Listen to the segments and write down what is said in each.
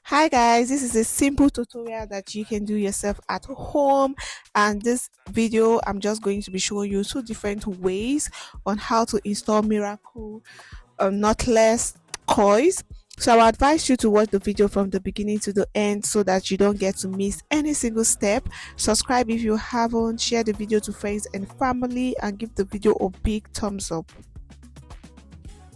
Hi guys, this is a simple tutorial that you can do yourself at home, and this video I'm just going to be showing you two different ways on how to install miracle knotless coils. So I would advise you to watch the video from the beginning to the end so that you don't get to miss any single step. Subscribe if you haven't, share the video to friends and family, and give the video a big thumbs up.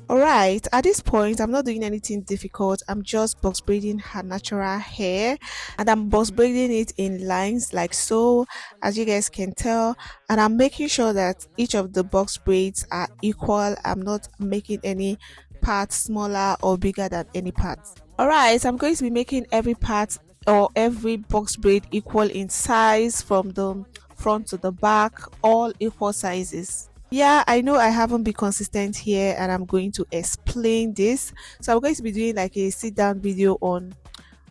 Alright, at this point, I'm not doing anything difficult. I'm just box braiding her natural hair, and I'm box braiding it in lines like so, as you guys can tell. And I'm making sure that each of the box braids are equal. I'm not making any part smaller or bigger than any part. Alright, I'm going to be making every part or every box braid equal in size from the front to the back, all equal sizes. Yeah, I know I haven't been consistent here, and I'm going to explain this. So I'm going to be doing like a sit down video on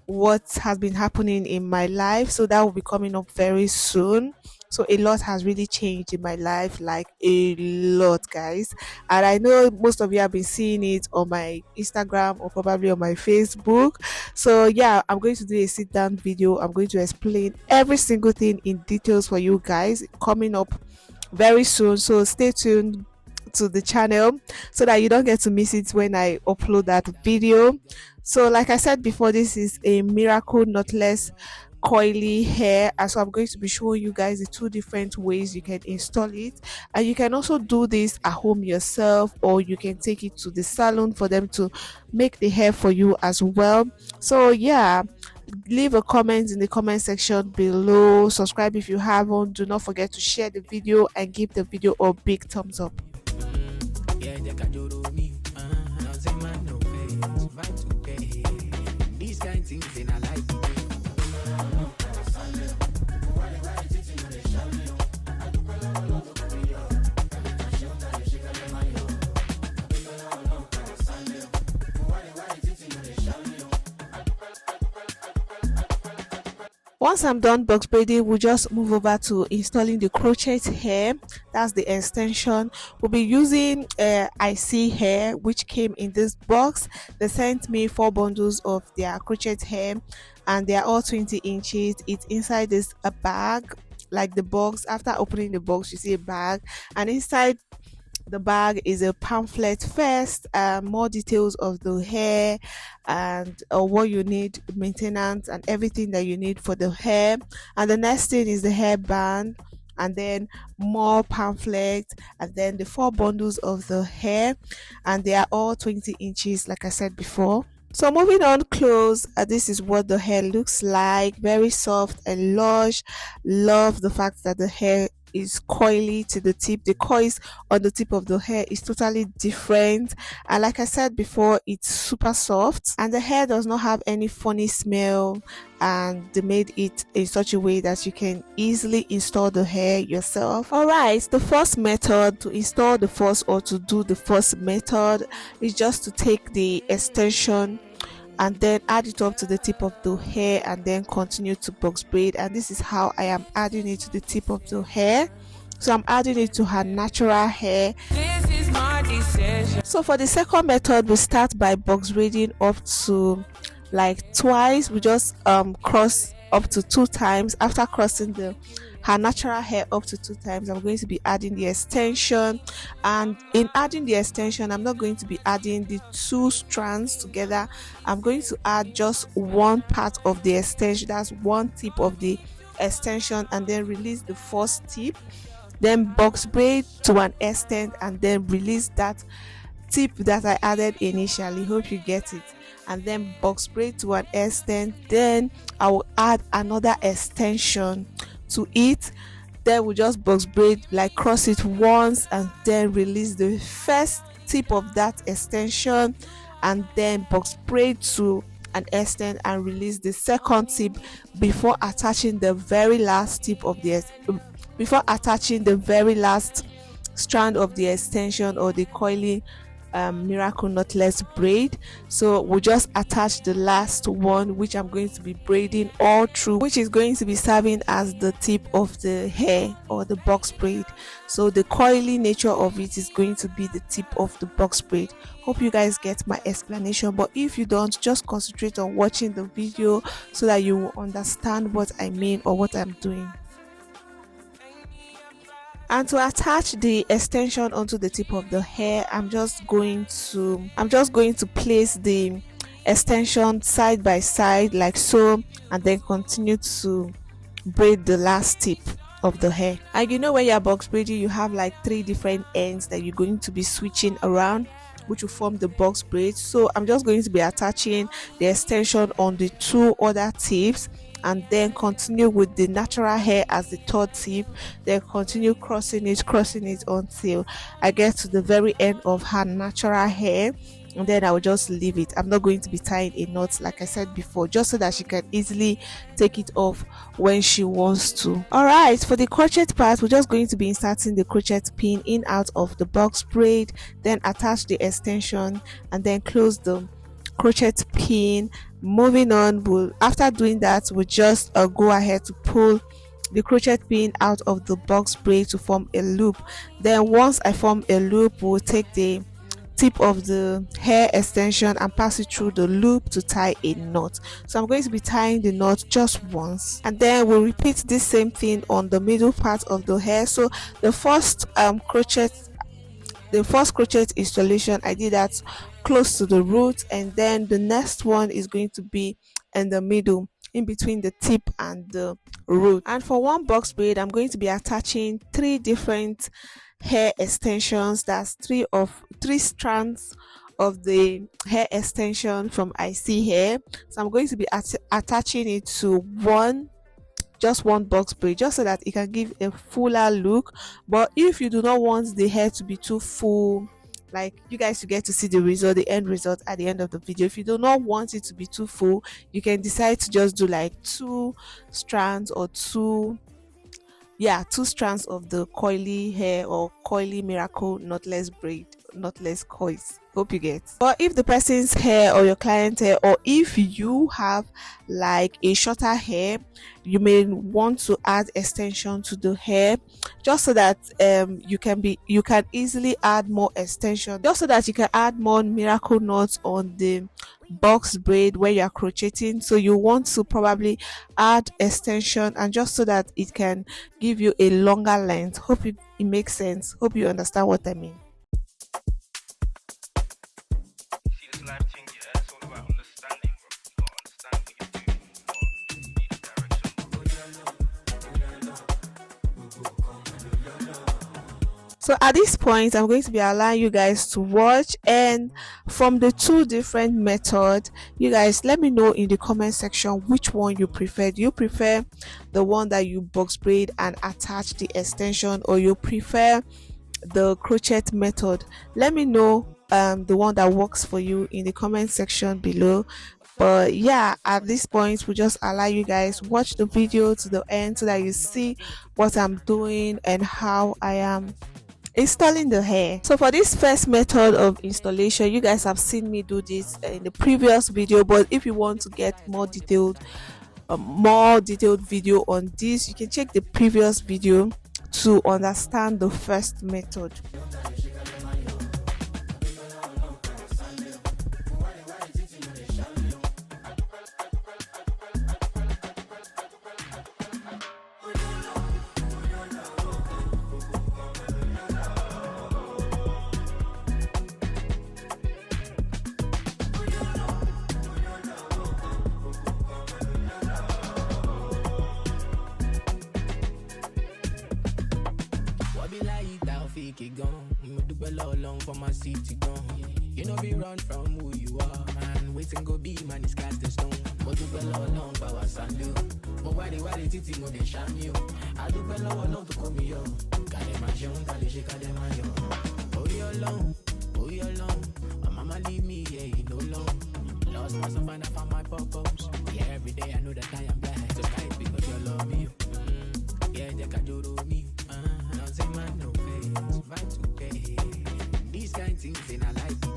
what has been happening in my life. So that will be coming up very soon. So a lot has really changed in my life, like a lot, guys. And I know most of you have been seeing it on my Instagram or probably on my Facebook. So yeah, I'm going to do a sit down video. I'm going to explain every single thing in details for you guys coming up very soon. So stay tuned to the channel so that you don't get to miss it when I upload that video. So like I said before, this is a miracle knotless coily hair, and so I'm going to be showing you guys the two different ways you can install it. And you can also do this at home yourself, or you can take it to the salon for them to make the hair for you as well. So yeah, leave a comment in the comment section below. Subscribe if you haven't. Do not forget to share the video and give the video a big thumbs up. Once I'm done box braiding, we'll just move over to installing the crochet hair. That's the extension. We'll be using ISEE Hair, which came in this box. They sent me 4 bundles of their crochet hair, and they are all 20 inches. It's inside this a bag, like the box. After opening the box, you see a bag, and inside the bag is a pamphlet first, more details of the hair and what you need, maintenance and everything that you need for the hair. And the next thing is the hairband, and then more pamphlets, and then the 4 bundles of the hair, and they are all 20 inches like I said before. So moving on close, this is what the hair looks like. Very soft and lush. Love the fact that the hair is coily to the tip. The coils on the tip of the hair is totally different, and like I said before, it's super soft, and the hair does not have any funny smell, and they made it in such a way that you can easily install the hair yourself. Alright, the first method to install the first, or to do the first method, is just to take the extension and then add it up to the tip of the hair, and then continue to box braid. And this is how I am adding it to the tip of the hair. So I'm adding it to her natural hair. This is my decision. So for the second method, we start by box braiding up to like twice. We just cross up to 2 times. After crossing her natural hair up to 2 times, I'm going to be adding the extension. And in adding the extension, I'm not going to be adding the 2 strands together. I'm going to add just one part of the extension. That's one tip of the extension, and then release the first tip, then box braid to an extent, and then release that tip that I added initially. Hope you get it. And then box braid to an extent, then I will add another extension to it. Then we just box braid, like cross it once, and then release the first tip of that extension, and then box braid to an extent and release the second tip before attaching the very last tip of the before attaching the very last strand of the extension or the coiling miracle knotless braid. So we'll just attach the last one, which I'm going to be braiding all through, which is going to be serving as the tip of the hair or the box braid. So the coily nature of it is going to be the tip of the box braid. Hope you guys get my explanation, but if you don't, just concentrate on watching the video so that you will understand what I mean or what I'm doing. And to attach the extension onto the tip of the hair, I'm just going to place the extension side by side like so, and then continue to braid the last tip of the hair. And you know, when you're box braiding, you have like 3 different ends that you're going to be switching around, which will form the box braid. So I'm just going to be attaching the extension on the 2 other tips, and then continue with the natural hair as the 3rd tip, then continue crossing it until I get to the very end of her natural hair, and then I will just leave it. I'm not going to be tying a knot like I said before, just so that she can easily take it off when she wants to. Alright, for the crochet part, we're just going to be inserting the crochet pin in out of the box braid, then attach the extension and then close the crochet pin. Moving on, after doing that, we'll just go ahead to pull the crochet pin out of the box braid to form a loop. Then once I form a loop, we'll take the tip of the hair extension and pass it through the loop to tie a knot. So I'm going to be tying the knot just once, and then we'll repeat this same thing on the middle part of the hair. So the first crochet installation, I did that close to the root, and then the next one is going to be in the middle, in between the tip and the root. And for one box braid, I'm going to be attaching 3 different hair extensions. That's 3 strands of the hair extension from ISEE Hair. So I'm going to be attaching it to just one box braid, just so that it can give a fuller look. But if you do not want the hair to be too full, like you guys to get to see the end result at the end of the video, if you do not want it to be too full, you can decide to just do like 2 strands or 2 strands of the coily hair or coily miracle knotless braid, knotless coils. Hope you get. But if the person's hair or your client's hair, or if you have like a shorter hair, you may want to add extension to the hair, just so that you can easily add more extension, just so that you can add more miracle knots on the box braid when you are crocheting. So you want to probably add extension, and just so that it can give you a longer length. Hope it makes sense. Hope you understand what I mean. So at this point, I'm going to be allowing you guys to watch, and from the 2 different methods, you guys let me know in the comment section which one you prefer. Do you prefer the one that you box braid and attach the extension, or you prefer the crochet method? Let me know the one that works for you in the comment section below. But yeah, at this point, we just allow you guys watch the video to the end so that you see what I'm doing and how I am installing the hair. So for this first method of installation, you guys have seen me do this in the previous video, but if you want to get more detailed video on this, you can check the previous video to understand the first method. For my city gone, you know we run from who you are, man. Waiting go be man is cast the stone. But you fell along power sandu. But why they titi mo de sham you? I do fell along to come yo. Kale ma jon kale she kale ma yo. Oh you alone. My mama leave me yeah you no long. Lost myself and I found my purpose. Yeah every day I know that I am blessed. So sky because you love me. Yeah they can do me. Now say man no face. Vibe to pay. These kind of things in our life.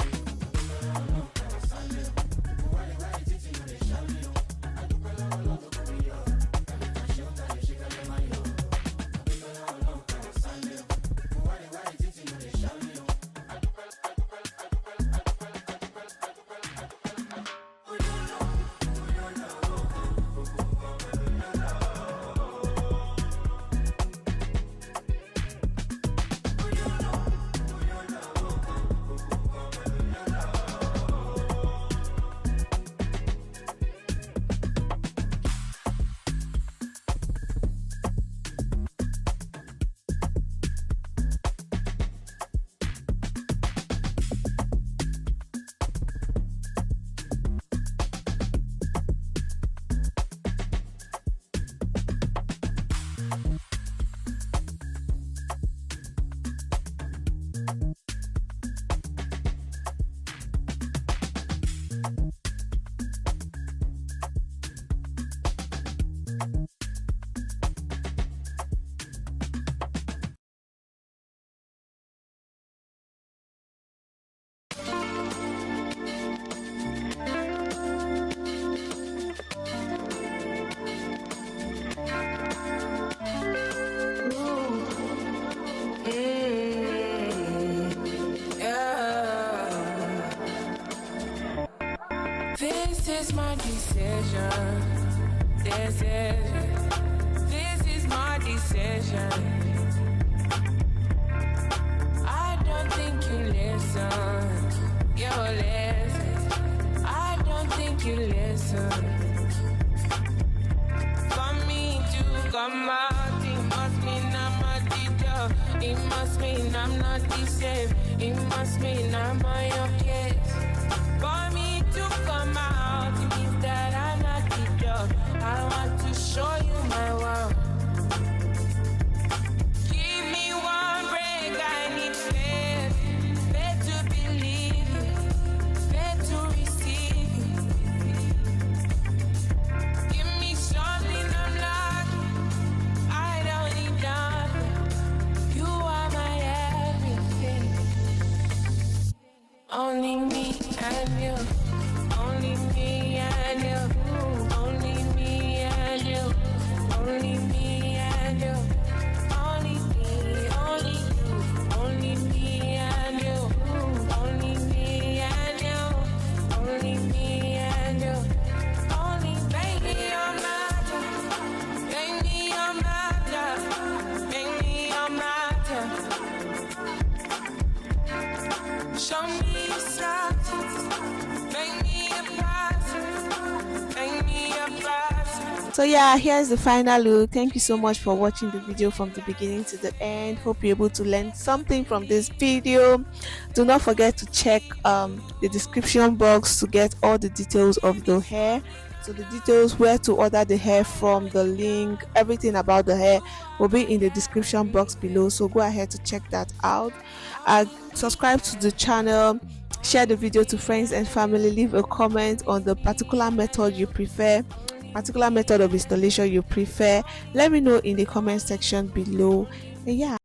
is my decision. This is my decision. I don't think you listen. You listen. I don't think you listen. For me to come out, it must mean I'm a teacher. It must mean I'm not the same. It must mean I'm on your case. For me to come out, it means that I'm not the dog. I want to show you my world. Give me one break, I need faith. Faith to believe, faith to receive. Give me something I'm lacking. I don't need nothing. You are my everything. Only me and you. Only me and you. Only me and you. Only me and you. Only me, only you. Only me and you. Only me and you. Only me and you. Only make me your matter. Make me your matter. Make me your matter. Show me something. Make me a pattern. Make me a pattern. So yeah, here's the final look. Thank you so much for watching the video from the beginning to the end. Hope you're able to learn something from this video. Do not forget to check the description box to get all the details of the hair. So the details, where to order the hair from, the link, everything about the hair will be in the description box below, so go ahead to check that out. Subscribe to the channel, share the video to friends and family, leave a comment on the particular method you prefer, particular method of installation you prefer. Let me know in the comment section below. And yeah.